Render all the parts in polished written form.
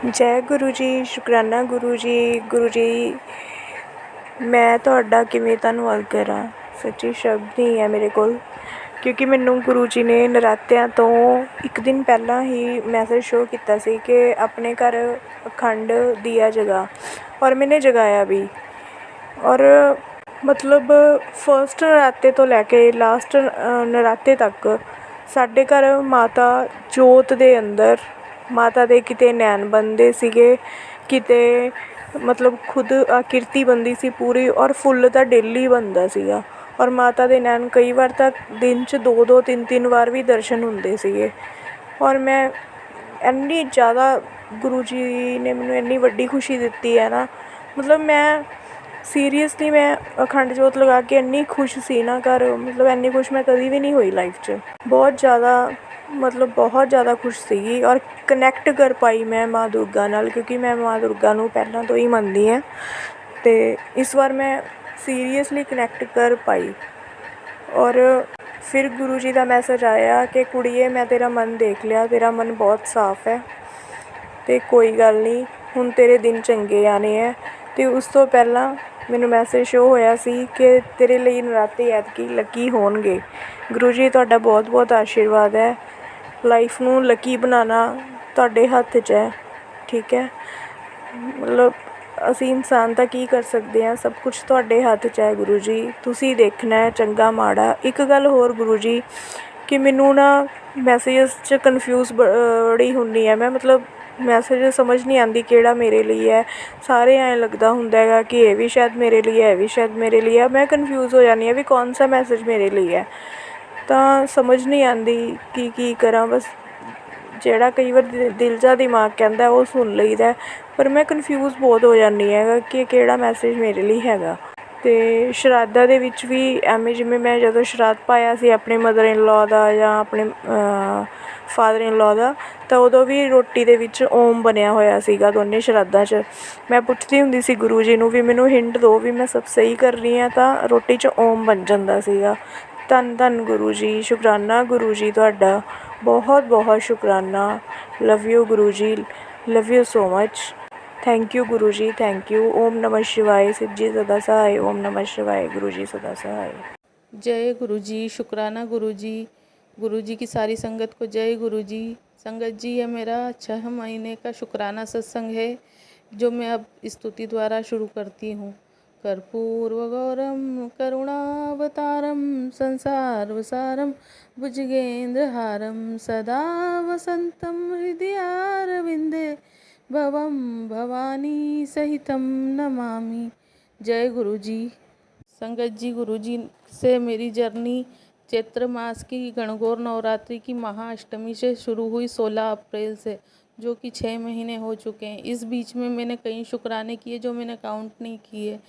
जय गुरु जी। शुकराना गुरु जी मैं ਤੁਹਾਡਾ ਕਿਵੇਂ ਧੰਨਵਾਦ ਕਰਾਂ। ਸੱਚੀ ਸ਼ਬਦ ਨਹੀਂ ਹੈ ਮੇਰੇ ਕੋਲ, ਕਿਉਂਕਿ ਮੈਨੂੰ ਗੁਰੂ ਜੀ ਨੇ ਨਰਾਤਿਆਂ ਤੋਂ ਇੱਕ ਦਿਨ ਪਹਿਲਾਂ ਹੀ ਮੈਸੇਜ ਸ਼ੋ ਕੀਤਾ ਸੀ ਕਿ ਆਪਣੇ ਘਰ ਅਖੰਡ ਦੀਆ ਜਗਾ, ਔਰ ਮੈंने ਜਗਾਇਆ ਵੀ। ਔਰ ਮਤਲਬ ਫਸਟ ਨਰਾਤੇ ਤੋਂ ਲੈ ਕੇ ਲਾਸਟ ਨਰਾਤੇ ਤੱਕ ਸਾਡੇ ਘਰ ਮਾਤਾ ਜੋਤ ਦੇ ਅੰਦਰ ਮਾਤਾ ਦੇ ਕਿਤੇ ਨੈਣ ਬਣਦੇ ਸੀਗੇ, ਕਿਤੇ ਮਤਲਬ ਖੁਦ ਆਕਿਰਤੀ ਬਣਦੀ ਸੀ ਪੂਰੀ, ਔਰ ਫੁੱਲ ਤਾਂ ਡੇਲੀ ਬਣਦਾ ਸੀਗਾ। ਔਰ ਮਾਤਾ ਦੇ ਨੈਣ ਕਈ ਵਾਰ ਤਾਂ ਦਿਨ 'ਚ 2-2 3-3 ਵਾਰ ਵੀ ਦਰਸ਼ਨ ਹੁੰਦੇ ਸੀਗੇ। ਔਰ ਮੈਂ ਇੰਨੀ ਜ਼ਿਆਦਾ ਗੁਰੂ ਜੀ ਨੇ ਮੈਨੂੰ ਇੰਨੀ ਵੱਡੀ ਖੁਸ਼ੀ ਦਿੱਤੀ ਹੈ ਨਾ, ਮਤਲਬ ਮੈਂ ਸੀਰੀਅਸਲੀ ਮੈਂ ਅਖੰਡ ਜੋਤ ਲਗਾ ਕੇ ਇੰਨੀ ਖੁਸ਼ ਸੀ ਨਾ ਘਰ, ਮਤਲਬ ਇੰਨੀ ਖੁਸ਼ ਮੈਂ ਕਦੀ ਵੀ ਨਹੀਂ ਹੋਈ ਲਾਈਫ 'ਚ। ਬਹੁਤ ਜ਼ਿਆਦਾ ਮਤਲਬ ਬਹੁਤ ਜ਼ਿਆਦਾ ਖੁਸ਼ ਸੀਗੀ, ਔਰ ਕਨੈਕਟ ਕਰ ਪਾਈ ਮੈਂ ਮਾਂ ਦੁਰਗਾ ਨਾਲ, ਕਿਉਂਕਿ ਮੈਂ ਮਾਂ ਦੁਰਗਾ ਨੂੰ ਪਹਿਲਾਂ ਤੋਂ ਹੀ ਮੰਨਦੀ ਹਾਂ ਅਤੇ ਇਸ ਵਾਰ ਮੈਂ ਸੀਰੀਅਸਲੀ ਕਨੈਕਟ ਕਰ ਪਾਈ। ਔਰ ਫਿਰ ਗੁਰੂ ਜੀ ਦਾ ਮੈਸੇਜ ਆਇਆ ਕਿ ਕੁੜੀਏ ਮੈਂ ਤੇਰਾ ਮਨ ਦੇਖ ਲਿਆ, ਤੇਰਾ ਮਨ ਬਹੁਤ ਸਾਫ਼ ਹੈ ਅਤੇ ਕੋਈ ਗੱਲ ਨਹੀਂ, ਹੁਣ ਤੇਰੇ ਦਿਨ ਚੰਗੇ ਆਉਣੇ ਹੈ। ਅਤੇ ਉਸ ਤੋਂ ਪਹਿਲਾਂ ਮੈਨੂੰ ਮੈਸੇਜ ਸ਼ੋ ਹੋਇਆ ਸੀ ਕਿ ਤੇਰੇ ਲਈ ਨਰਾਤੇ ਐਤਕੀ ਲੱਕੀ ਹੋਣਗੇ। ਗੁਰੂ ਜੀ ਤੁਹਾਡਾ ਬਹੁਤ ਬਹੁਤ ਆਸ਼ੀਰਵਾਦ ਹੈ। ਲਾਈਫ ਨੂੰ ਲੱਕੀ ਬਣਾਉਣਾ ਤੁਹਾਡੇ ਹੱਥ 'ਚ ਹੈ, ਠੀਕ ਹੈ। ਮਤਲਬ ਅਸੀਂ ਇਨਸਾਨ ਤਾਂ ਕੀ ਕਰ ਸਕਦੇ ਹਾਂ, ਸਭ ਕੁਛ ਤੁਹਾਡੇ ਹੱਥ 'ਚ ਹੈ ਗੁਰੂ ਜੀ, ਤੁਸੀਂ ਦੇਖਣਾ ਹੈ ਚੰਗਾ ਮਾੜਾ। ਇੱਕ ਗੱਲ ਹੋਰ ਗੁਰੂ ਜੀ, ਕਿ ਮੈਨੂੰ ਨਾ ਮੈਸੇਜਸ 'ਚ ਕਨਫਿਊਜ਼ ਬੜੀ ਹੁੰਦੀ ਹੈ ਮੈਂ, ਮਤਲਬ ਮੈਸੇਜ ਸਮਝ ਨਹੀਂ ਆਉਂਦੀ ਕਿਹੜਾ ਮੇਰੇ ਲਈ ਹੈ। ਸਾਰੇ ਐਂ ਲੱਗਦਾ ਹੁੰਦਾ ਹੈਗਾ ਕਿ ਇਹ ਵੀ ਸ਼ਾਇਦ ਮੇਰੇ ਲਈ ਹੈ, ਇਹ ਵੀ ਸ਼ਾਇਦ ਮੇਰੇ ਲਈ ਹੈ। ਮੈਂ ਕਨਫਿਊਜ਼ ਹੋ ਜਾਂਦੀ ਹਾਂ ਵੀ ਕੌਣ ਸਾ ਮੈਸੇਜ ਮੇਰੇ ਲਈ ਹੈ, ਤਾਂ ਸਮਝ ਨਹੀਂ ਆਉਂਦੀ ਕੀ ਕਰਾਂ। ਬਸ ਜਿਹੜਾ ਕਈ ਵਾਰ ਦਿਲ ਜਾਂ ਦਿਮਾਗ ਕਹਿੰਦਾ ਉਹ ਸੁਣ ਲਈਦਾ, ਪਰ ਮੈਂ ਕਨਫਿਊਜ਼ ਬਹੁਤ ਹੋ ਜਾਂਦੀ ਹੈਗਾ ਕਿ ਕਿਹੜਾ ਮੈਸੇਜ ਮੇਰੇ ਲਈ ਹੈਗਾ। ਅਤੇ ਸ਼ਰਾਧਾਂ ਦੇ ਵਿੱਚ ਵੀ ਐਵੇਂ, ਜਿਵੇਂ ਮੈਂ ਜਦੋਂ ਸ਼ਰਾਧ ਪਾਇਆ ਸੀ ਆਪਣੇ ਮਦਰ ਇਨ ਲਾਅ ਦਾ ਜਾਂ ਆਪਣੇ ਫਾਦਰ ਇਨ ਲਾਅ ਦਾ, ਤਾਂ ਉਦੋਂ ਵੀ ਰੋਟੀ ਦੇ ਵਿੱਚ ਓਮ ਬਣਿਆ ਹੋਇਆ ਸੀਗਾ ਦੋਨੇ ਸ਼ਰਾਧਾਂ 'ਚ। ਮੈਂ ਪੁੱਛਦੀ ਹੁੰਦੀ ਸੀ ਗੁਰੂ ਜੀ ਨੂੰ ਵੀ ਮੈਨੂੰ ਹਿੰਟ ਦਿਓ ਵੀ ਮੈਂ ਸਭ ਸਹੀ ਕਰ ਰਹੀ ਹਾਂ, ਤਾਂ ਰੋਟੀ 'ਚ ਓਮ ਬਣ ਜਾਂਦਾ ਸੀਗਾ। ਧੰਨ ਧੰਨ ਗੁਰੂ ਜੀ, ਸ਼ੁਕਰਾਨਾ ਗੁਰੂ ਜੀ ਤੁਹਾਡਾ, ਬਹੁਤ ਬਹੁਤ ਸ਼ੁਕਰਾਨਾ। ਲਵ you guru ji, love you so much. Thank you guru ji, thank you. ओम नमः शिवाय। शिव जी सदा सहाय। ओम नमः शिवाय। गुरु जी सदा सहाय। जय गुरु जी। शुक्राना गुरु जी की सारी संगत को जय गुरु जी। संगत जी, ये मेरा 6 महीने का शुक्राना सत्संग है जो मैं अब स्तुति द्वारा शुरू करती हूँ। कर्पूर्वगौरम करुणावतारम संसार वसारम भुजगेंद्रहारम सदा वसंतम हृदयारविंदे भवम भवानी सहितम नमामि। जय गुरु जी। संगत जी, गुरु जी से मेरी जर्नी चैत्र मास की गणगौर नवरात्रि की महाअष्टमी से शुरू हुई 16 अप्रैल से, जो कि 6 महीने हो चुके हैं। इस बीच में मैंने कई शुक्राने किए जो मैंने काउंट नहीं किए,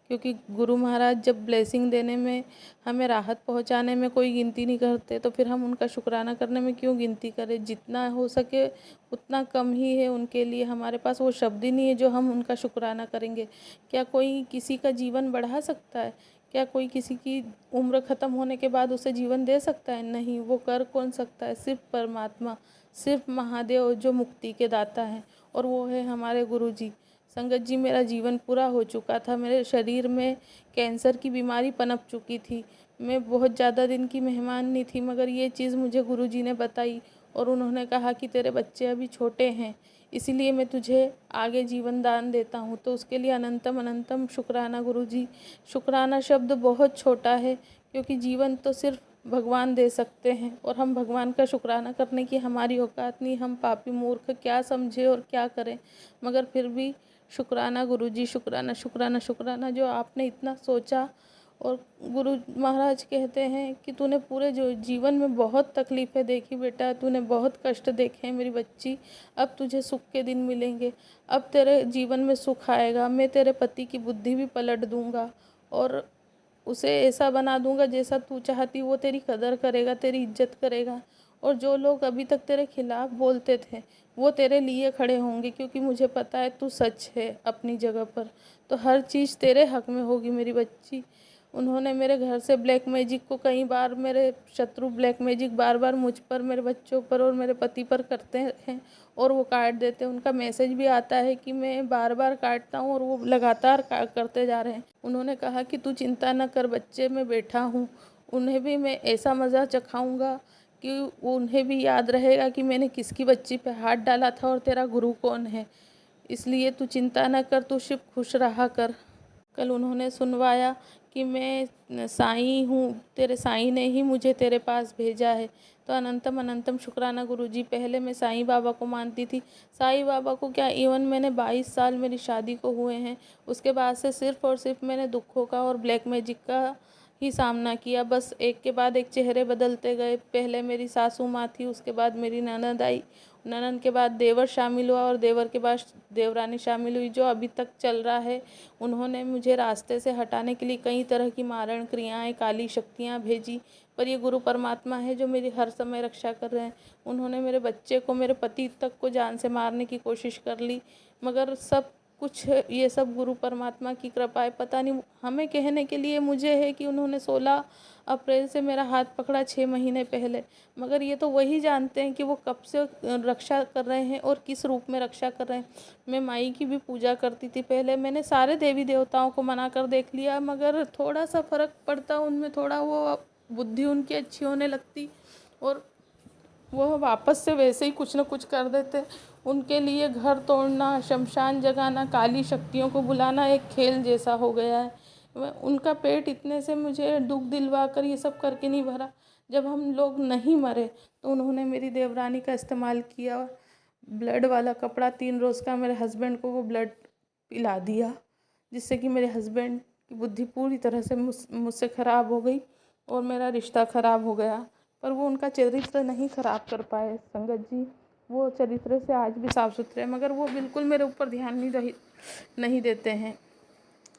क्योंकि गुरु महाराज जब ब्लेसिंग देने में, हमें राहत पहुंचाने में कोई गिनती नहीं करते, तो फिर हम उनका शुक्राना करने में क्यों गिनती करें। जितना हो सके उतना कम ही है उनके लिए। हमारे पास वो शब्द ही नहीं है जो हम उनका शुक्राना करेंगे। क्या कोई किसी का जीवन बढ़ा सकता है? क्या कोई किसी की उम्र ख़त्म होने के बाद उसे जीवन दे सकता है? नहीं। वो कर कौन सकता है? सिर्फ परमात्मा, सिर्फ महादेव जो मुक्ति के दाता हैं, और वो है हमारे गुरु जी। संगत जी, मेरा जीवन पूरा हो चुका था। मेरे शरीर में कैंसर की बीमारी पनप चुकी थी। मैं बहुत ज़्यादा दिन की मेहमान नहीं थी, मगर ये चीज़ मुझे गुरु जी ने बताई, और उन्होंने कहा कि तेरे बच्चे अभी छोटे हैं, इसीलिए मैं तुझे आगे जीवन दान देता हूँ। तो उसके लिए अनंतम अनंतम शुक्राना गुरु जी। शुक्राना शब्द बहुत छोटा है, क्योंकि जीवन तो सिर्फ भगवान दे सकते हैं, और हम भगवान का शुक्राना करने की हमारी औकात नहीं। हम पापी मूर्ख क्या समझे और क्या करें, मगर फिर भी शुक्राना गुरु जी, शुक्राना शुक्राना शुक्राना जो आपने इतना सोचा। और गुरु महाराज कहते हैं कि तूने पूरे जो जीवन में बहुत तकलीफ़ें देखी बेटा, तूने बहुत कष्ट देखे हैं मेरी बच्ची, अब तुझे सुख के दिन मिलेंगे, अब तेरे जीवन में सुख आएगा। मैं तेरे पति की बुद्धि भी पलट दूंगा, और उसे ऐसा बना दूंगा जैसा तू चाहती, वो तेरी कदर करेगा, तेरी इज्जत करेगा। और जो लोग अभी तक तेरे खिलाफ़ बोलते थे, वो तेरे लिए खड़े होंगे, क्योंकि मुझे पता है तू सच है अपनी जगह पर। तो हर चीज़ तेरे हक़ में होगी मेरी बच्ची। उन्होंने मेरे घर से ब्लैक मैजिक को कई बार, मेरे शत्रु ब्लैक मैजिक बार बार मुझ पर, मेरे बच्चों पर और मेरे पति पर करते हैं और वो काट देते हैं। उनका मैसेज भी आता है कि मैं बार बार काटता हूँ और वो लगातार करते जा रहे हैं। उन्होंने कहा कि तू चिंता न कर बच्चे, मैं बैठा हूँ, उन्हें भी मैं ऐसा मज़ा चखाऊँगा कि उन्हें भी याद रहेगा कि मैंने किसकी बच्ची पे हाथ डाला था और तेरा गुरु कौन है। इसलिए तू चिंता न कर, तू सिर्फ खुश रहा कर। कल उन्होंने सुनवाया कि मैं साईं हूँ, तेरे साईं ने ही मुझे तेरे पास भेजा है। तो अनंतम अनंतम शुक्राना गुरुजी। पहले मैं साईं बाबा को मानती थी, साईं बाबा को क्या, इवन मैंने 22 साल मेरी शादी को हुए हैं, उसके बाद से सिर्फ़ और सिर्फ मैंने दुखों का और ब्लैक मैजिक का ही सामना किया। बस एक के बाद एक चेहरे बदलते गए। पहले मेरी सासू माँ थी, उसके बाद मेरी ननद आई, ननद के बाद देवर शामिल हुआ और देवर के बाद देवरानी शामिल हुई, जो अभी तक चल रहा है। उन्होंने मुझे रास्ते से हटाने के लिए कई तरह की मारण क्रियाएं, काली शक्तियां भेजी, पर ये गुरु परमात्मा है जो मेरी हर समय रक्षा कर रहे हैं। उन्होंने मेरे बच्चे को, मेरे पति तक को जान से मारने की कोशिश कर ली, मगर सब कुछ ये सब गुरु परमात्मा की कृपा है। पता नहीं, हमें कहने के लिए मुझे है कि उन्होंने 16 अप्रैल से मेरा हाथ पकड़ा 6 महीने पहले, मगर ये तो वही जानते हैं कि वो कब से रक्षा कर रहे हैं और किस रूप में रक्षा कर रहे हैं। मैं माई की भी पूजा करती थी पहले, मैंने सारे देवी देवताओं को मना कर देख लिया, मगर थोड़ा सा फ़र्क पड़ता उनमें, थोड़ा वो बुद्धि उनकी अच्छी होने लगती और वो वापस से वैसे ही कुछ न कुछ कर देते। उनके लिए घर तोड़ना, शमशान जगाना, काली शक्तियों को बुलाना एक खेल जैसा हो गया है। उनका पेट इतने से मुझे दुख दिलवा कर ये सब करके नहीं भरा। जब हम लोग नहीं मरे तो उन्होंने मेरी देवरानी का इस्तेमाल किया, ब्लड वाला कपड़ा 3 रोज़ का, मेरे हस्बैंड को वो ब्लड पिला दिया, जिससे कि मेरे हस्बैंड की बुद्धि पूरी तरह से मुझसे ख़राब हो गई और मेरा रिश्ता ख़राब हो गया। पर वो उनका चरित्र नहीं ख़राब कर पाए संगत जी, वो चरित्र से आज भी साफ़ सुथरे हैं, मगर वो बिल्कुल मेरे ऊपर ध्यान नहीं देते हैं।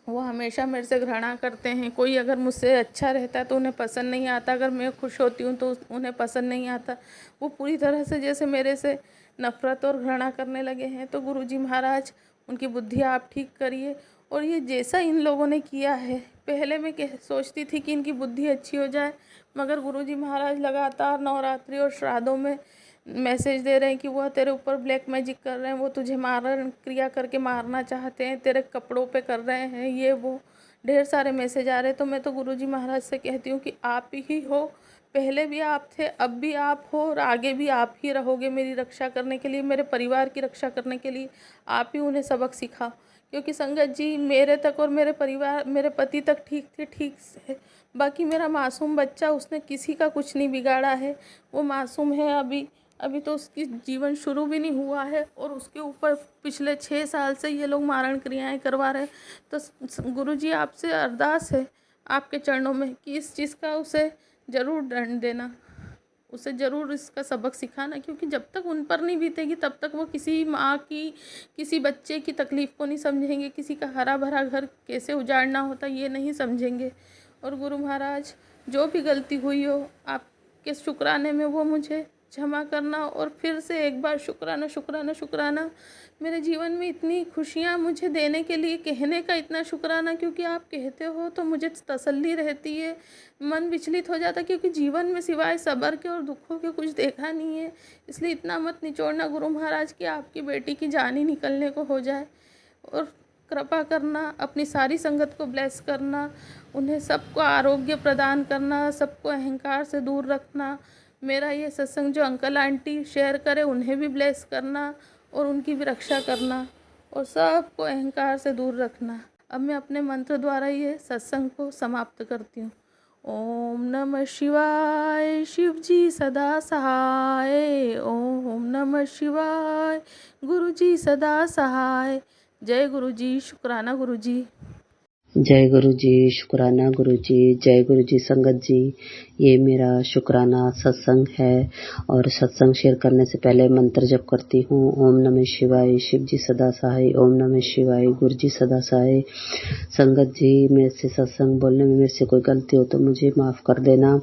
वो हमेशा मेरे से घृणा करते हैं। कोई अगर मुझसे अच्छा रहता है तो उन्हें पसंद नहीं आता, अगर मैं खुश होती हूँ तो उन्हें पसंद नहीं आता। वो पूरी तरह से जैसे मेरे से नफ़रत और घृणा करने लगे हैं। तो गुरुजी महाराज, उनकी बुद्धि आप ठीक करिए। और ये जैसा इन लोगों ने किया है, पहले मैं सोचती थी कि इनकी बुद्धि अच्छी हो जाए, मगर गुरुजी महाराज लगातार नवरात्रि और श्राद्धों में मैसेज दे रहे हैं कि वह तेरे ऊपर ब्लैक मैजिक कर रहे हैं, वो तुझे मारण क्रिया करके मारना चाहते हैं, तेरे कपड़ों पे कर रहे हैं, ये वो ढेर सारे मैसेज आ रहे हैं। तो मैं तो गुरुजी महाराज से कहती हूँ कि आप ही हो, पहले भी आप थे, अब भी आप हो और आगे भी आप ही रहोगे मेरी रक्षा करने के लिए, मेरे परिवार की रक्षा करने के लिए। आप ही उन्हें सबक सिखाओ, क्योंकि संगत जी मेरे तक और मेरे परिवार, मेरे पति तक ठीक थे, ठीक से, बाकी मेरा मासूम बच्चा, उसने किसी का कुछ नहीं बिगाड़ा है, वो मासूम है अभी तो उसकी जीवन शुरू भी नहीं हुआ है और उसके ऊपर पिछले 6 साल से ये लोग मारण क्रियाएं करवा रहे हैं। तो गुरुजी आपसे अरदास है आपके चरणों में कि इस चीज़ का उसे ज़रूर दंड देना, उसे ज़रूर इसका सबक सिखाना, क्योंकि जब तक उन पर नहीं बीतेगी तब तक वो किसी माँ की, किसी बच्चे की तकलीफ़ को नहीं समझेंगे, किसी का हरा भरा घर कैसे उजाड़ना होता ये नहीं समझेंगे। और गुरु महाराज, जो भी गलती हुई हो आपके शुक्राने में वो मुझे क्षमा करना, और फिर से एक बार शुक्राना शुक्राना शुक्राना। मेरे जीवन में इतनी खुशियाँ मुझे देने के लिए कहने का इतना शुक्राना, क्योंकि आप कहते हो तो मुझे तसल्ली रहती है, मन विचलित हो जाता, क्योंकि जीवन में सिवाय सब्र के और दुखों के कुछ देखा नहीं है। इसलिए इतना मत निचोड़ना गुरु महाराज कि आपकी बेटी की जान ही निकलने को हो जाए। और कृपा करना, अपनी सारी संगत को ब्लेस करना, उन्हें सबको आरोग्य प्रदान करना, सबको अहंकार से दूर रखना। मेरा ये सत्संग जो अंकल आंटी शेयर करे उन्हें भी ब्लेस करना और उनकी भी रक्षा करना और सबको अहंकार से दूर रखना। अब मैं अपने मंत्र द्वारा ये सत्संग को समाप्त करती हूँ। ओम नमः शिवाय, शिव जी सदा सहाय। ओम नमः शिवाय, गुरु जी सदा सहाय। जय गुरु जी, शुक्राना गुरु जी। जय गुरु जी, शुक्राना गुरु जी। जय गुरु जी। संगत जी, ये मेरा शुक्राना सत्संग है और सत्संग शेयर करने से पहले मंत्र जप करती हूँ। ओम नमः शिवाय, शिव जी सदा सहाय। ओम नमः शिवाय, गुरु जी सदा सहाय। संगत जी, मेरे से सत्संग बोलने में मेरे से कोई गलती हो तो मुझे माफ़ कर देना।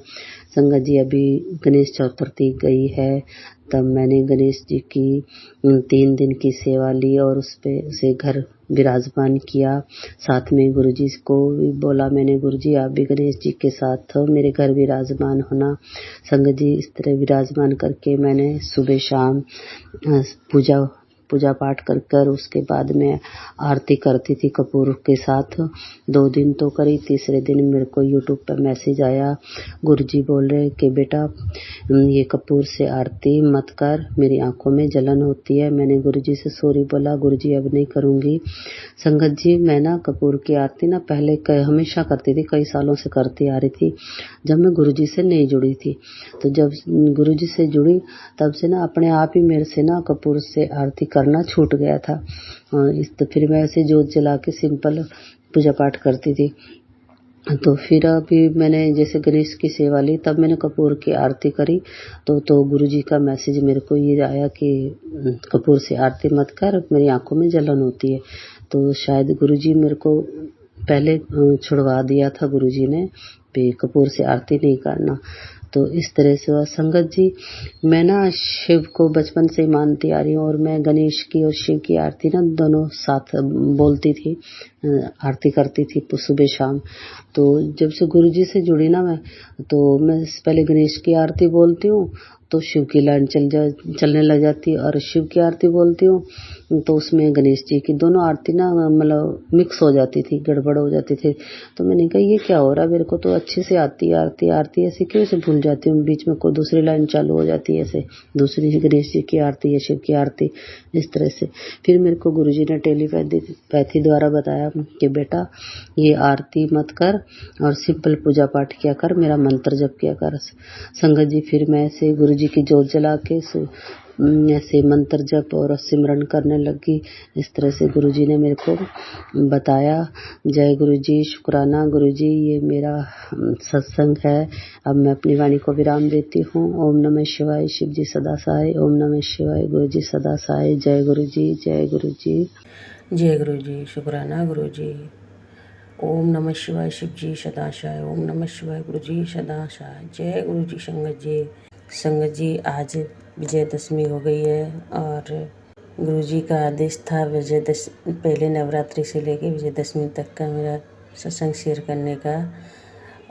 संगत जी, अभी गणेश चतुर्थी गई है तब मैंने गणेश जी की 3 दिन की सेवा ली और उसे घर विराजमान किया। साथ में गुरुजी को भी बोला मैंने, गुरुजी आप भी गणेश जी के साथ मेरे घर विराजमान होना। संगत जी इस तरह विराजमान करके मैंने सुबह शाम पूजा पाठ कर उसके बाद में आरती करती थी कपूर के साथ। 2 दिन तो करी, तीसरे दिन मेरे को यूट्यूब पर मैसेज आया, गुरुजी बोल रहे कि बेटा ये कपूर से आरती मत कर, मेरी आंखों में जलन होती है। मैंने गुरुजी से सॉरी बोला, गुरुजी अब नहीं करूँगी। संगत जी मैं ना कपूर की आरती ना पहले हमेशा करती थी, कई सालों से करती आ रही थी, जब मैं गुरुजी से नहीं जुड़ी थी। तो जब गुरुजी से जुड़ी तब से ना अपने आप ही मेरे से ना कपूर से आरती करना छूट गया था। तो फिर मैं ऐसे जोत जला के सिंपल पूजा पाठ करती थी। तो फिर अभी मैंने जैसे गणेश की सेवा ली, तब मैंने कपूर की आरती करी तो गुरुजी का मैसेज मेरे को ये आया कि कपूर से आरती मत कर, मेरी आंखों में जलन होती है। तो शायद गुरुजी मेरे को पहले छुड़वा दिया था गुरुजी ने भी कपूर से आरती नहीं करना। तो इस तरह से हुआ। संगत जी मैं ना शिव को बचपन से ही मानती आ रही हूँ और मैं गणेश की और शिव की आरती ना दोनों साथ बोलती थी, आरती करती थी सुबह शाम। तो जब से गुरुजी से जुड़ी ना मैं, तो मैं पहले गणेश की आरती बोलती हूँ तो शिव की लाइन चलने लग जाती है, और शिव की आरती बोलती हूँ तो उसमें गणेश जी की दोनों आरती ना मतलब मिक्स हो जाती थी, गड़बड़ हो जाती थी। तो मैंने कहा ये क्या हो रहा है, मेरे को तो अच्छे से आती है आरती ऐसे क्यों से भूल जाती हूँ, बीच में कोई दूसरी लाइन चालू हो जाती है, ऐसे दूसरी गणेश जी की आरती या शिव की आरती इस तरह से। फिर मेरे को गुरुजी ने टेलीपैथी द्वारा बताया कि बेटा ये आरती मत कर और सिंपल पूजा पाठ किया कर, मेरा मंत्र जप किया कर। संगत जी फिर मैं ऐसे गुरुजी की जोत जला के ऐसे मंत्र जप और सिमरन करने लगी। इस तरह से गुरुजी ने मेरे को बताया। जय गुरुजी, शुक्राना गुरुजी, ये मेरा सत्संग है। अब मैं अपनी वाणी को विराम देती हूँ। ओम नमः शिवाय, शिव जी सदा सहाय। ओम नमः शिवाय, गुरुजी सदा सहाय। जय गुरुजी, जय गुरुजी, जय गुरुजी, शुक्राना गुरुजी। ओम नमः शिवाय, शिव जी सदाशाय। ओम नमः शिवाय, गुरुजी सदाशाय। जय गुरुजी। संगत जी आज विजयदशमी हो गई है और गुरुजी का आदेश था पहले नवरात्रि से लेके विजयदशमी तक का मेरा सत्संग शेयर करने का,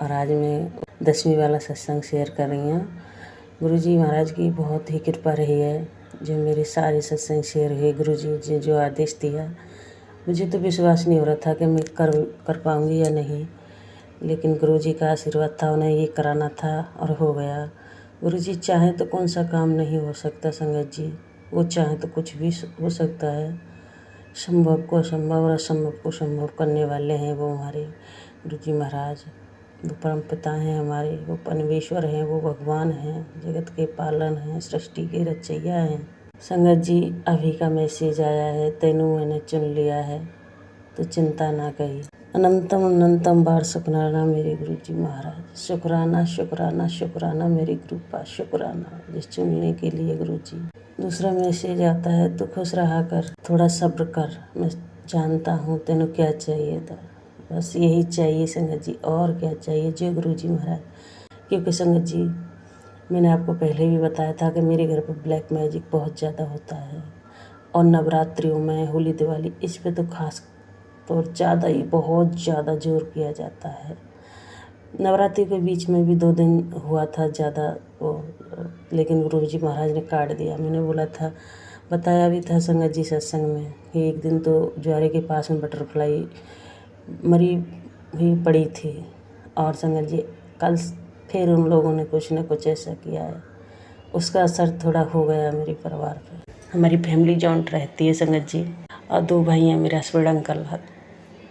और आज मैं 10वीं वाला सत्संग शेयर कर रही हूँ। गुरुजी महाराज की बहुत ही कृपा रही है जो मेरे सारे सत्संग शेयर हुए। गुरुजी ने जो आदेश दिया, मुझे तो विश्वास नहीं हो रहा था कि मैं कर पाऊँगी या नहीं, लेकिन गुरुजी का आशीर्वाद था, उन्हें ये कराना था और हो गया। गुरुजी चाहे तो कौन सा काम नहीं हो सकता संगत जी, वो चाहे तो कुछ भी हो सकता है। संभव को असंभव और असंभव को संभव करने वाले हैं वो हमारे गुरुजी महाराज। वो परम पिता हैं हमारे, वो परमेश्वर हैं, वो भगवान हैं, जगत के पालन हैं, सृष्टि के रचैया हैं। संगत जी अभी का मैसेज आया है, तेनू मैंने चुन लिया है तो चिंता ना कही। अनंतम अनंतम बार शुक्राना मेरे गुरुजी महाराज, शुक्राना शुक्राना शुक्राना मेरी कृपा, शुक्राना जिस चुनने के लिए गुरुजी। दूसरा मैसेज आता है, तू खुश रहा कर, थोड़ा सब्र कर, मैं जानता हूँ तेनू क्या चाहिए था। बस यही चाहिए संगत जी, और क्या चाहिए। जय गुरुजी महाराज। क्योंकि संगत जी मैंने आपको पहले भी बताया था कि मेरे घर पर ब्लैक मैजिक बहुत ज़्यादा होता है, और नवरात्रियों में, होली दिवाली, इस पे तो खास तो ज़्यादा ही बहुत ज़्यादा जोर किया जाता है। नवरात्रि के बीच में भी 2 दिन हुआ था ज़्यादा वो, लेकिन गुरुजी महाराज ने काट दिया। मैंने बोला था, बताया भी था संगत जी सत्संग में कि एक दिन तो ज्वारे के पास में बटरफ्लाई मरी हुई पड़ी थी, और संगत जी कल फिर उन लोगों ने कुछ न कुछ ऐसा किया है, उसका असर थोड़ा हो गया मेरे परिवार पे। हमारी फैमिली जॉइंट रहती है संगत जी, और 2 भाई हैं मेरे हस्बैंड अंकल।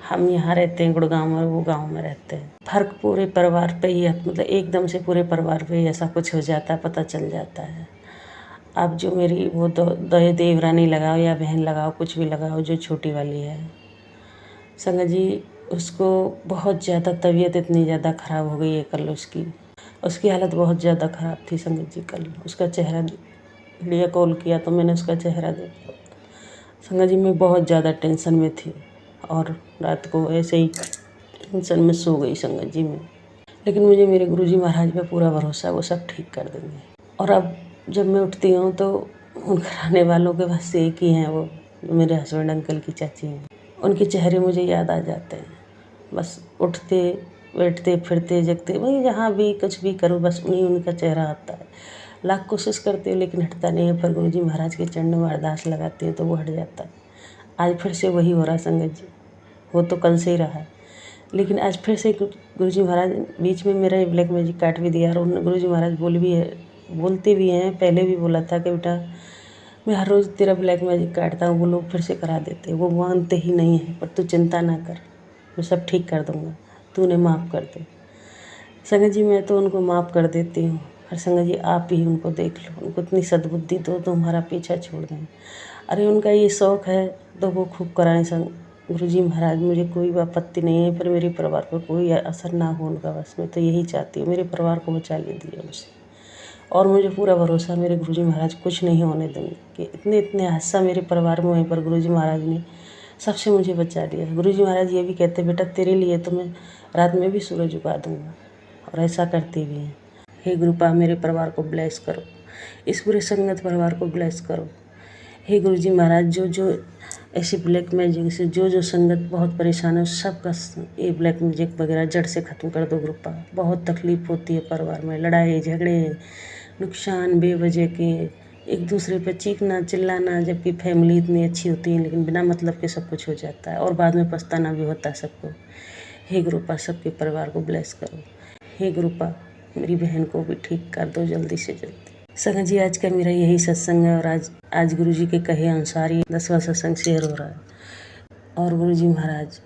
हम यहाँ रहते हैं गुड़गांव में, वो गांव में रहते हैं। फर्क पूरे परिवार पे ही है, मतलब एकदम से पूरे परिवार पे ही ऐसा कुछ हो जाता है, पता चल जाता है। अब जो मेरी वो देवरानी लगाओ या बहन लगाओ, कुछ भी लगाओ, जो छोटी वाली है संगत जी, उसको बहुत ज़्यादा तबीयत इतनी ज़्यादा ख़राब हो गई है कल उसकी हालत बहुत ज़्यादा ख़राब थी संगत जी। कल उसका चेहरा लिए कॉल किया तो मैंने उसका चेहरा देखा संगत जी, मैं बहुत ज़्यादा टेंशन में थी और रात को ऐसे ही टेंशन में सो गई संगत जी में। लेकिन मुझे मेरे गुरुजी महाराज पे पूरा भरोसा, वो सब ठीक कर देंगे। और अब जब मैं उठती हूँ तो उन घराने वालों के बस एक ही हैं, वो जो मेरे हस्बैंड अंकल की चाची हैं। उनके चेहरे मुझे याद आ जाते हैं। बस उठते बैठते फिरते जगते वही, जहाँ भी कुछ भी करूँ बस उन्हीं उनका चेहरा आता है। लाख कोशिश करती हूँ लेकिन हटता नहीं है, पर गुरुजी महाराज के चरणों में अरदास लगाती हूँ तो वो हट जाता है। आज फिर से वही हो रहा संगत जी, वो तो कल से ही रहा है, लेकिन आज फिर से गुरुजी महाराज बीच में मेरा ब्लैक मैजिक काट भी दिया। और उन गुरुजी महाराज बोलते भी हैं, पहले भी बोला था कि बेटा मैं हर रोज़ तेरा ब्लैक मैजिक काटता हूँ, वो लोग फिर से करा देते, वो मानते ही नहीं है। पर तू चिंता ना कर, मैं सब ठीक कर दूँगा, तू उन्हें माफ़ कर दे। संगत जी मैं तो उनको माफ़ कर देती हूँ, और संगत जी आप ही उनको देख लो, उनको इतनी सद्बुद्धि दो तो हमारा पीछा छोड़ दें। अरे उनका ये शौक़ है तो वो खूब कराएं संग। गुरुजी महाराज मुझे कोई आपत्ति नहीं है, पर मेरे परिवार पर कोई असर ना हो उनका, बस मैं तो यही चाहती हूँ, मेरे परिवार को बचा लीजिए उनसे। और मुझे पूरा भरोसा मेरे गुरुजी महाराज कुछ नहीं होने देंगे, कि इतने हादसा मेरे परिवार में हुए पर गुरुजी महाराज ने सबसे मुझे बचा लिया। गुरुजी महाराज ये भी कहते बेटा तेरे लिए तो मैं रात में भी सूरज उगा दूँगा, और ऐसा करते भी हैं। हे गुरुपा मेरे परिवार को ब्लेस करो, इस पूरे संगत परिवार को ब्लेस करो। हे गुरुजी महाराज जो ऐसे ब्लैक मैजिक से जो संगत बहुत परेशान है सबका ये ब्लैक मैजिक वगैरह जड़ से ख़त्म कर दो गुरुपा। बहुत तकलीफ़ होती है परिवार में, लड़ाई झगड़े नुकसान बेवजह के, एक दूसरे पे चीखना चिल्लाना, जबकि फैमिली इतनी अच्छी होती है लेकिन बिना मतलब के सब कुछ हो जाता है और बाद में पछताना भी होता है सबको। हे गुरुपा सबके परिवार को ब्लेस करो। हे गुरुपा मेरी बहन को भी ठीक कर दो जल्दी से जल्दी। संगत जी आज का मेरा यही सत्संग है, और आज गुरुजी के कहे अनुसार ही 10वां सत्संग शेयर हो रहा है। और गुरुजी महाराज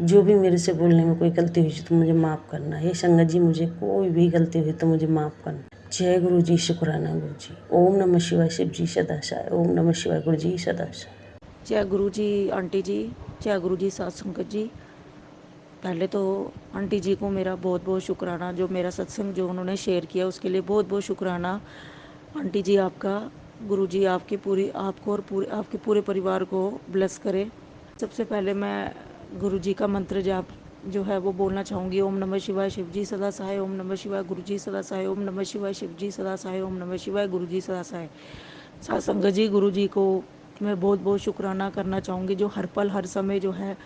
जो भी मेरे से बोलने में कोई गलती हुई तो मुझे माफ़ करना। हे संगत जी मुझे कोई भी गलती हुई तो मुझे माफ़ करना। जय गुरु जी, शुक्राना गुरु जी। ओम नमः शिवाय, शिव जी सदाशाय। ओम नमः शिवाय, गुरु जी सदाशाय। जय गुरु जी आंटी जी, जय गुरु जी साथ संगत जी। पहले तो आंटी जी को मेरा बहुत बहुत शुक्राना, जो मेरा सत्संग जो उन्होंने शेयर किया उसके लिए बहुत बहुत शुक्राना आंटी जी आपका। गुरु जी आपको और आपके पूरे परिवार को ब्लेस करे। सबसे पहले मैं गुरु जी का मंत्र जाप जो है वो बोलना चाहूँगी। ओम नमः शिवाय, शिव जी सदा सहाय। ओम नमः शिवाय, गुरु जी सदा सहाय। ओम नमः शिवाय, शिव जी सदा सहाय। ओम नमः शिवाय, गुरु जी सदा सहाय। साथ संगत जी गुरु जी को मैं बहुत बहुत शुक्राना करना चाहूँगी, जो हर पल हर समय जो है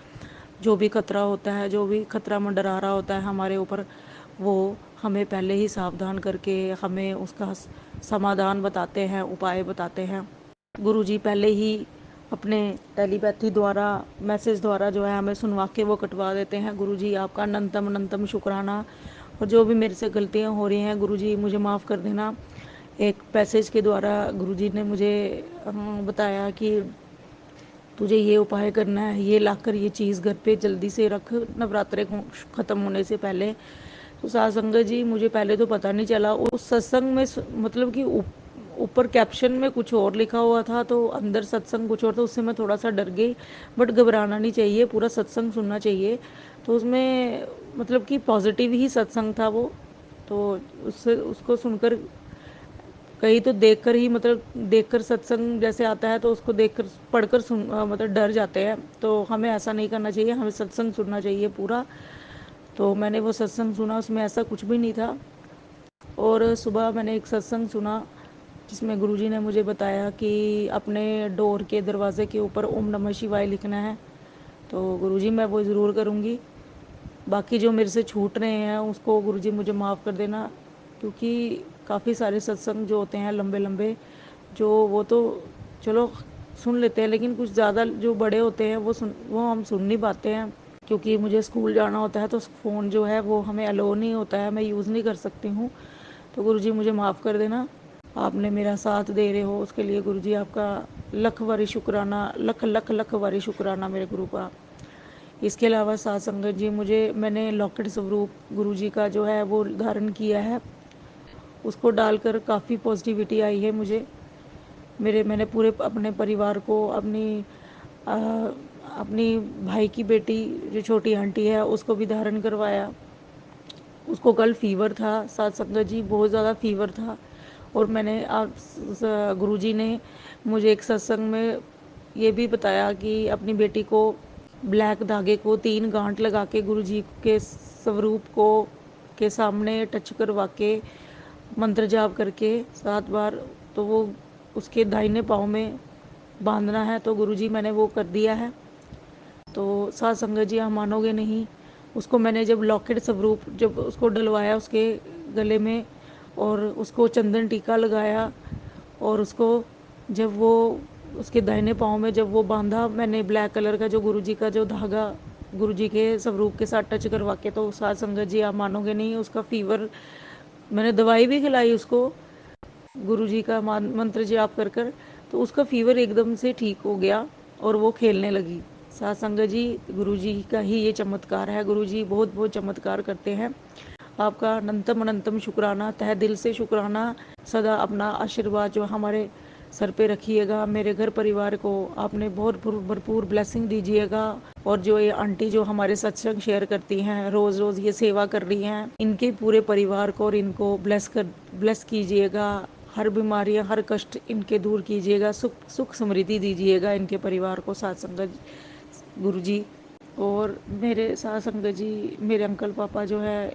जो भी खतरा होता है, जो भी खतरा मंडरा रहा होता है हमारे ऊपर, वो हमें पहले ही सावधान करके हमें उसका समाधान बताते हैं, उपाय बताते हैं। गुरुजी पहले ही अपने टेलीपैथी द्वारा मैसेज द्वारा जो है हमें सुनवा के वो कटवा देते हैं। गुरुजी आपका अनंतम अनंतम शुक्राना। और जो भी मेरे से गलतियाँ हो रही हैं गुरुजी मुझे माफ़ कर देना। एक पैसेज के द्वारा गुरुजी ने मुझे बताया कि तुझे ये उपाय करना है, ये लाकर ये चीज़ घर पे जल्दी से रख नवरात्रे ख़त्म होने से पहले। तो साथ संगत जी मुझे पहले तो पता नहीं चला, उस सत्संग में मतलब कि ऊपर कैप्शन में कुछ और लिखा हुआ था तो अंदर सत्संग कुछ और था, उससे मैं थोड़ा सा डर गई। बट घबराना नहीं चाहिए, पूरा सत्संग सुनना चाहिए। तो उसमें मतलब कि पॉजिटिव ही सत्संग था वो, तो उससे उसको सुनकर कहीं तो देखकर ही मतलब देखकर सत्संग जैसे आता है तो उसको देखकर पढ़कर मतलब डर जाते हैं। तो हमें ऐसा नहीं करना चाहिए, हमें सत्संग सुनना चाहिए पूरा। तो मैंने वो सत्संग सुना, उसमें ऐसा कुछ भी नहीं था। और सुबह मैंने एक सत्संग सुना जिसमें गुरुजी ने मुझे बताया कि अपने डोर के दरवाजे के ऊपर ओम नमः शिवाय लिखना है। तो गुरुजी मैं वो ज़रूर करूँगी। बाकी जो मेरे से छूट रहे हैं उसको गुरुजी मुझे माफ़ कर देना, क्योंकि काफ़ी सारे सत्संग जो होते हैं लंबे लंबे, जो वो तो चलो सुन लेते हैं, लेकिन कुछ ज़्यादा जो बड़े होते हैं वो हम सुन नहीं पाते हैं, क्योंकि मुझे स्कूल जाना होता है तो फ़ोन जो है वो हमें अलो नहीं होता है, मैं यूज़ नहीं कर सकती हूँ। तो गुरुजी मुझे माफ़ कर देना। आपने मेरा साथ दे रहे हो उसके लिए गुरुजी आपका लख बारी शुक्राना, लख लख लख बारी शुक्राना मेरे गुरु का। इसके अलावा साथ संगत जी मैंने लॉकेट स्वरूप गुरुजी का जो है वो धारण किया है, उसको डालकर काफ़ी पॉजिटिविटी आई है मुझे। मैंने पूरे अपने परिवार को अपनी भाई की बेटी जो छोटी आंटी है उसको भी धारण करवाया। उसको कल फीवर था साथ संगत जी, बहुत ज़्यादा फीवर था। और मैंने गुरुजी ने मुझे एक सत्संग में ये भी बताया कि अपनी बेटी को ब्लैक धागे को 3 गांठ लगा के गुरुजी के स्वरूप को के सामने टच करवा के मंत्र जाप करके 7 बार तो वो उसके दाहिने पाँव में बांधना है, तो गुरुजी मैंने वो कर दिया है। तो साथ संगत जी, आप मानोगे नहीं, उसको मैंने जब लॉकेट स्वरूप जब उसको डलवाया उसके गले में, और उसको चंदन टीका लगाया, और उसको जब वो उसके दाहिने पाँव में जब वो बांधा, मैंने ब्लैक कलर का जो गुरुजी का जो धागा गुरुजी के स्वरूप के साथ टच करवा के, तो साथ संगत जी, आप मानोगे नहीं, उसका फीवर, मैंने दवाई भी खिलाई उसको गुरुजी का मंत्र जाप कर कर, तो उसका फीवर एकदम से ठीक हो गया और वो खेलने लगी। साथ संगत जी, गुरुजी का ही ये चमत्कार है। गुरुजी बहुत बहुत चमत्कार करते हैं। आपका अनंतम अनंतम शुक्राना, तहे दिल से शुक्राना। सदा अपना आशीर्वाद जो हमारे सर पे रखिएगा, मेरे घर परिवार को आपने बहुत भरपूर ब्लेसिंग दीजिएगा। और जो ये आंटी जो हमारे सत्संग शेयर करती हैं, रोज़ रोज़ ये सेवा कर रही हैं, इनके पूरे परिवार को और इनको ब्लेस कीजिएगा। हर बीमारियां, हर कष्ट इनके दूर कीजिएगा, सुख समृद्धि दीजिएगा इनके परिवार को। साथ संगत गुरुजी, और मेरे साथ संगत जी, मेरे अंकल पापा जो है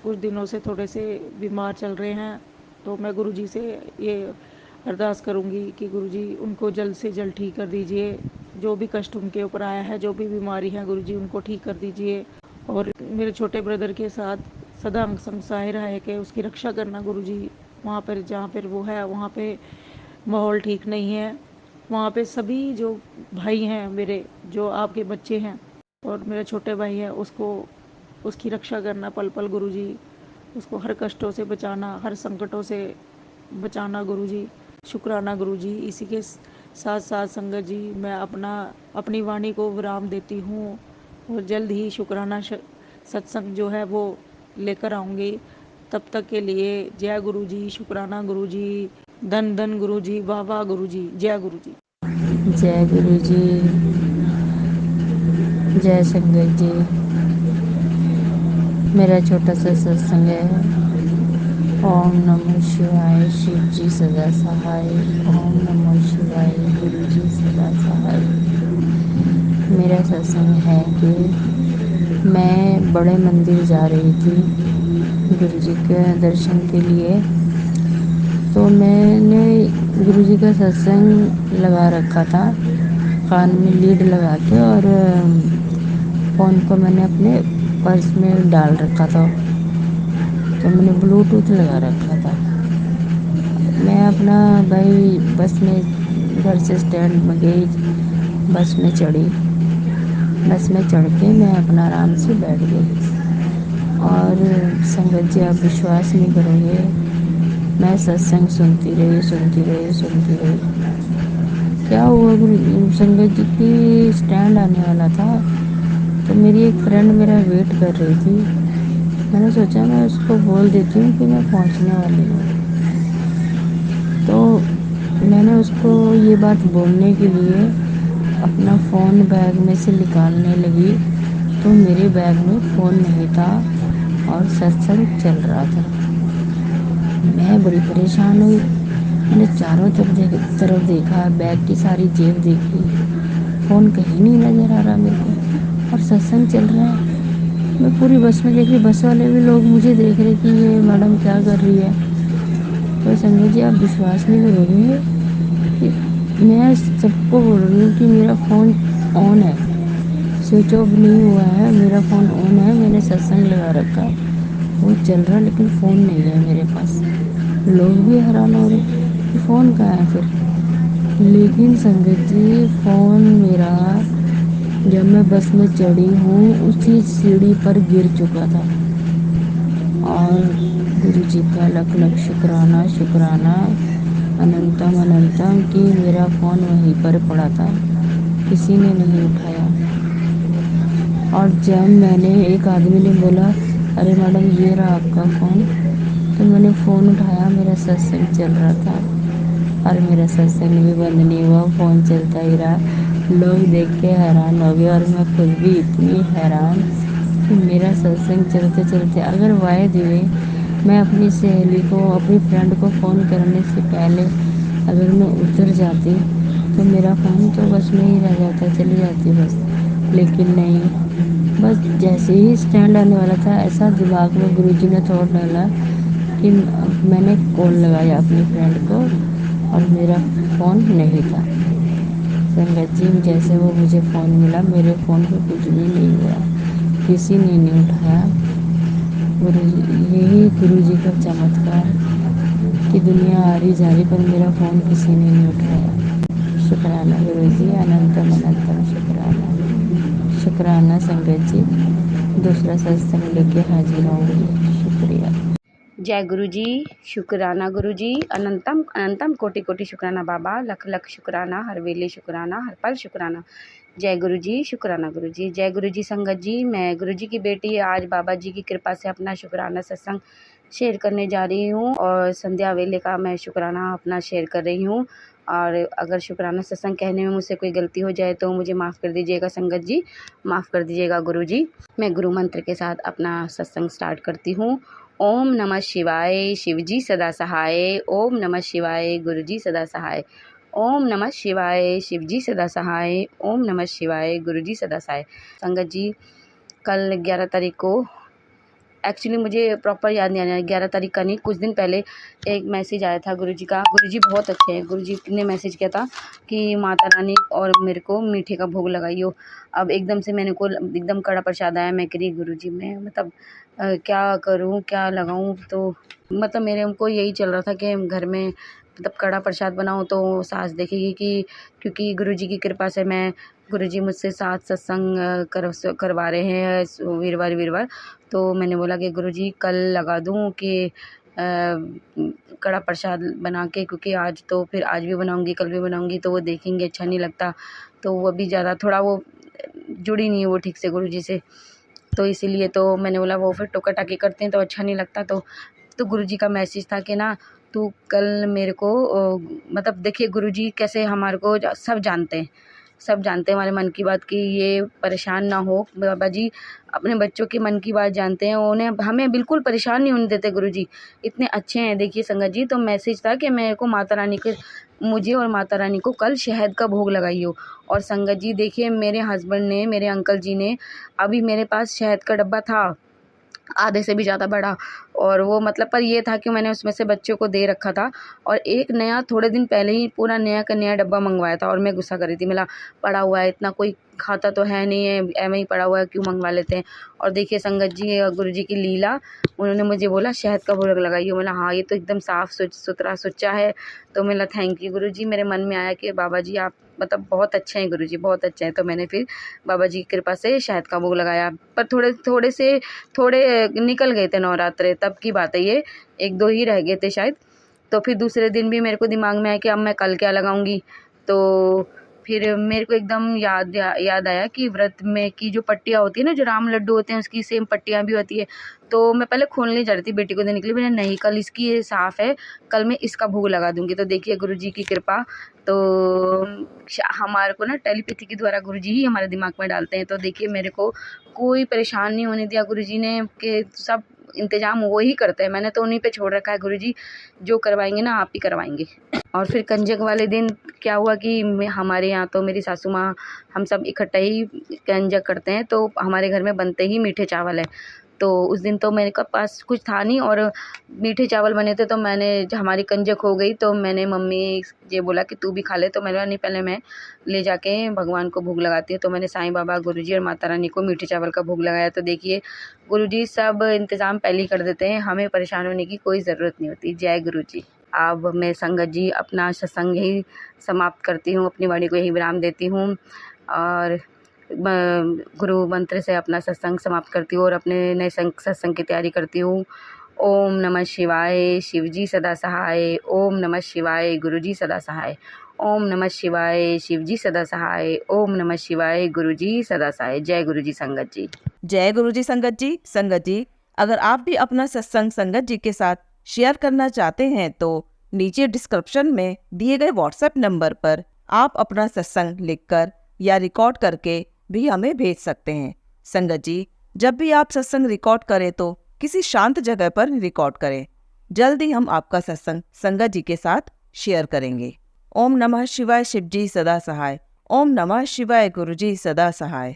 कुछ दिनों से थोड़े से बीमार चल रहे हैं, तो मैं गुरुजी से ये अरदास करूंगी कि गुरुजी उनको जल्द से जल्द ठीक कर दीजिए। जो भी कष्ट उनके ऊपर आया है, जो भी बीमारी है, गुरुजी उनको ठीक कर दीजिए। और मेरे छोटे ब्रदर के साथ सदा अंग संग सहाय रहे कि उसकी रक्षा करना गुरुजी। वहाँ पर जहाँ पर वो है, वहाँ पे माहौल ठीक नहीं है। वहाँ पे सभी जो भाई हैं मेरे, जो आपके बच्चे हैं, और मेरा छोटे भाई है, उसको उसकी रक्षा करना पल पल गुरुजी। उसको हर कष्टों से बचाना, हर संकटों से बचाना गुरुजी। शुक्राना गुरुजी। इसी के साथ साथ संगत जी, मैं अपनी वाणी को विराम देती हूँ, और जल्द ही शुक्राना सत्संग जो है वो लेकर आऊँगी। तब तक के लिए जय गुरुजी, शुक्राना गुरुजी, धन धन गुरुजी, वाह वाह गुरुजी, जय गुरुजी। जय गुरु जी, जय संगत जी। मेरा छोटा सा सत्संग है। ओम नमः शिवाय, शिव जी सदा सहाय। ओम नमः शिवाय, गुरु जी सदा सहाय। मेरा सत्संग है कि मैं बड़े मंदिर जा रही थी गुरु जी के दर्शन के लिए, तो मैंने गुरु जी का सत्संग लगा रखा था कान में लीड लगा के, और फ़ोन को मैंने अपने पर्स में डाल रखा था, तो मैंने ब्लूटूथ लगा रखा था। मैं अपना भाई बस में घर से स्टैंड में गई, बस में चढ़ी, बस में चढ़ के मैं अपना आराम से बैठ गई। और संगत जी, आप विश्वास नहीं करोगे, मैं सत्संग सुनती रही। क्या हुआ, संगत जी की स्टैंड आने वाला था, तो मेरी एक फ्रेंड मेरा वेट कर रही थी। मैंने सोचा मैं उसको बोल देती हूँ कि मैं पहुँचने वाली हूँ। तो मैंने उसको ये बात बोलने के लिए अपना फ़ोन बैग में से निकालने लगी, तो मेरे बैग में फ़ोन नहीं था और सत्संग चल रहा था। मैं बड़ी परेशान हुई। मैंने चारों तरफ देखा, बैग की सारी जेब देखी, फ़ोन कहीं नहीं नज़र आ रहा मेरे को, और सत्संग चल रहा है। मैं पूरी बस में देख रही, बस वाले भी लोग मुझे देख रहे कि ये मैडम क्या कर रही है। तो संगत जी, आप विश्वास नहीं करोगे कि मैं सबको बोल रही हूँ कि मेरा फ़ोन ऑन है, स्विच ऑफ नहीं हुआ है, मेरा फ़ोन ऑन है, मैंने सत्संग लगा रखा है, वो चल रहा, लेकिन फ़ोन नहीं है मेरे पास। लोग भी हैरान हो रहे कि फ़ोन कहाँ है फिर। लेकिन संगत जी, फ़ोन मेरा जब मैं बस में चढ़ी हूँ उसी सीढ़ी पर गिर चुका था। और गुरु जी का लख लख शुक्राना अनंतम अनंतम कि मेरा फ़ोन वहीं पर पड़ा था, किसी ने नहीं उठाया। और जब मैंने, एक आदमी ने बोला, अरे मैडम ये रहा आपका फ़ोन, तो मैंने फ़ोन उठाया, मेरा सत्संग चल रहा था, और मेरा सत्संग भी बंद नहीं हुआ, फ़ोन चलता ही रहा। लोग देख के हैरान हो गए, और मैं खुद भी इतनी हैरान कि मेरा सत्संग चलते चलते, अगर वायद हुए मैं अपनी सहेली को, अपनी फ्रेंड को फ़ोन करने से पहले अगर मैं उतर जाती, तो मेरा फ़ोन तो बस में ही रह जाता, चली जाती बस। लेकिन नहीं, बस जैसे ही स्टैंड आने वाला था, ऐसा दिमाग में गुरुजी ने थॉट डाला कि मैंने कॉल लगाया अपनी फ्रेंड को और मेरा फ़ोन नहीं था। संगत जी, जैसे वो मुझे फ़ोन मिला, मेरे फ़ोन पे कुछ भी नहीं हुआ, किसी ने नहीं उठाया। यही गुरु जी का चमत्कार कि दुनिया आ रही जा रही पर मेरा फ़ोन किसी ने नहीं उठाया। शुक्राना गुरु जी, अनंतम अनंतम शुक्राना। शुक्राना संगत जी, दूसरा सत्संग लेके हाजिर होंगी। शुक्रिया। जय गुरु जी, शुक्राना गुरु जी, अनंतम अनंतम कोटि कोटि शुक्राना बाबा, लख लख शुक्राना, हर वेले शुक्राना, हर पल शुक्राना। जय गुरु जी, शुक्राना गुरु जी। जय गुरु जी संगत जी, मैं गुरु जी की बेटी आज बाबा जी की कृपा से अपना शुक्राना सत्संग शेयर करने जा रही हूँ और संध्या वेले का मैं शुक्राना अपना शेयर कर रही हूँ। और अगर शुक्राना सत्संग कहने में मुझसे कोई गलती हो जाए तो मुझे माफ़ कर दीजिएगा संगत जी, माफ़ कर दीजिएगा गुरु जी। मैं गुरु मंत्र के साथ अपना सत्संग स्टार्ट करती हूँ। ओम नमः शिवाय, शिवजी सदा सहाय। ओम नमः शिवाय, गुरुजी सदा सहाय। ओम नमः शिवाय, शिवजी सदा सहाय। ओम नमः शिवाय, गुरुजी सदा सहाय। संगत जी, कल 11 तारीख को, एक्चुअली मुझे प्रॉपर याद नहीं आ रहा है, 11 तारीख का नहीं, कुछ दिन पहले एक मैसेज आया था गुरुजी का। गुरुजी बहुत अच्छे हैं। गुरुजी ने मैसेज किया था कि माता रानी और मेरे को मीठे का भोग लगाइयो। अब एकदम से मैंने को एकदम कड़ा प्रसाद आया। मैं कह रही गुरुजी, मैं मतलब क्या करूं, क्या लगाऊं? तो मतलब मेरे को यही चल रहा था कि घर में मतलब कड़ा प्रसाद बनाऊं तो सास देखेगी कि, क्योंकि गुरुजी की कृपा से मैं, गुरुजी मुझसे 7 सत्संग करवा रहे हैं वीरवार। तो मैंने बोला कि गुरुजी कल लगा दूं कि कड़ा प्रसाद बना के, क्योंकि आज तो फिर आज भी बनाऊंगी, कल भी बनाऊंगी, तो वो देखेंगे अच्छा नहीं लगता। तो वो भी ज़्यादा थोड़ा वो जुड़ी नहीं है वो ठीक से गुरुजी से, तो इसीलिए तो मैंने बोला वो फिर टोका टाकी करते हैं तो अच्छा नहीं लगता। तो गुरुजी का मैसेज था कि ना तू कल मेरे को मतलब देखिए गुरुजी कैसे हमारे को सब जानते हैं, सब जानते हैं हमारे मन की बात, कि ये परेशान ना हो। बाबा जी अपने बच्चों के मन की बात जानते हैं, उन्हें हमें बिल्कुल परेशान नहीं होने देते। गुरुजी इतने अच्छे हैं। देखिए संगत जी, तो मैसेज था कि मेरे को माता रानी के, मुझे और माता रानी को कल शहद का भोग लगाइयो। और संगत जी देखिए, मेरे हस्बैंड ने, मेरे अंकल जी ने, अभी मेरे पास शहद का डब्बा था आधे से भी ज़्यादा बड़ा, और वो मतलब पर ये था कि मैंने उसमें से बच्चों को दे रखा था, और एक नया थोड़े दिन पहले ही पूरा नया का नया डब्बा मंगवाया था। और मैं गुस्सा कर रही थी, मिला पड़ा हुआ है, इतना कोई खाता तो है नहीं है, एवं ही पड़ा हुआ है, क्यों मंगवा लेते हैं। और देखिए संगत जी, गुरु जी की लीला, उन्होंने मुझे बोला शहद का भोग लगाइए। बोला हाँ ये तो एकदम साफ़ सुथरा सोचा है। तो मैंने थैंक यू गुरु जी। मेरे मन में आया कि बाबा जी आप मतलब बहुत अच्छे हैं, गुरु जी बहुत अच्छे हैं। तो मैंने फिर बाबा जी की कृपा से शहद का भोग लगाया। पर थोड़े निकल गए थे नवरात्रे, तब की बात है ये, 1-2 ही रह गए थे शायद। तो फिर दूसरे दिन भी मेरे को दिमाग में आया कि अब मैं कल क्या लगाऊंगी। तो फिर मेरे को एकदम याद आया कि व्रत में की जो पट्टियाँ होती है ना, जो राम लड्डू होते हैं उसकी सेम पट्टियाँ भी होती है। तो मैं पहले खोलने जा रही थी, बेटी को देने के लिए, मैंने नहीं कल इसकी ये साफ़ है, कल मैं इसका भोग लगा दूंगी। तो देखिए गुरु जी की कृपा, तो हमारे को ना टेलीपैथी के द्वारा गुरु जी ही हमारे दिमाग में डालते हैं। तो देखिए मेरे को कोई परेशान नहीं होने दिया गुरु जी ने, कि सब इंतजाम वो ही करते हैं, मैंने तो उन्हीं पे छोड़ रखा है। गुरु जी जो करवाएंगे ना आप ही करवाएंगे। और फिर कंजक वाले दिन क्या हुआ कि हमारे यहाँ तो मेरी सासू माँ, हम सब इकट्ठा ही कंजक करते हैं, तो हमारे घर में बनते ही मीठे चावल है। तो उस दिन तो मेरे पास कुछ था नहीं और मीठे चावल बने थे, तो मैंने, हमारी कंजक हो गई तो मैंने मम्मी ये बोला कि तू भी खा ले। तो मैंने नहीं, पहले मैं ले जाके भगवान को भोग लगाती हूँ। तो मैंने साईं बाबा, गुरुजी और माता रानी को मीठे चावल का भोग लगाया। तो देखिए गुरुजी सब इंतज़ाम पहले ही कर देते हैं, हमें परेशान होने की कोई ज़रूरत नहीं होती। जय गुरु जी। अब मैं संगत जी अपना सत्संग यही समाप्त करती हूँ, अपनी वाणी को यही विराम देती हूँ और गुरु मंत्र से अपना सत्संग समाप्त करती हूँ और अपने नए सत्संग की तैयारी करती हूँ। ओम नमः शिवाय, शिवजी सदा सहाय। ओम नमः शिवाय, गुरुजी सदा सहाय। ओम नमः शिवाय, शिवजी सदा सहाय। ओम नमः शिवाय, गुरुजी सदा सहाय। जय गुरुजी संगत जी। जय गुरुजी संगत जी। संगत जी, अगर आप भी अपना सत्संग संगत जी के साथ शेयर करना चाहते हैं तो नीचे डिस्क्रिप्शन में दिए गए व्हाट्सएप नंबर पर आप अपना सत्संग लिखकर या रिकॉर्ड करके भी हमें भेज सकते हैं। संगत जी, जब भी आप सत्संग रिकॉर्ड करें तो किसी शांत जगह पर रिकॉर्ड करें। जल्द ही हम आपका सत्संग संगत जी के साथ शेयर करेंगे। ओम नमः शिवाय, शिवजी सदा सहाय। ओम नमः शिवाय, गुरुजी सदा सहाय।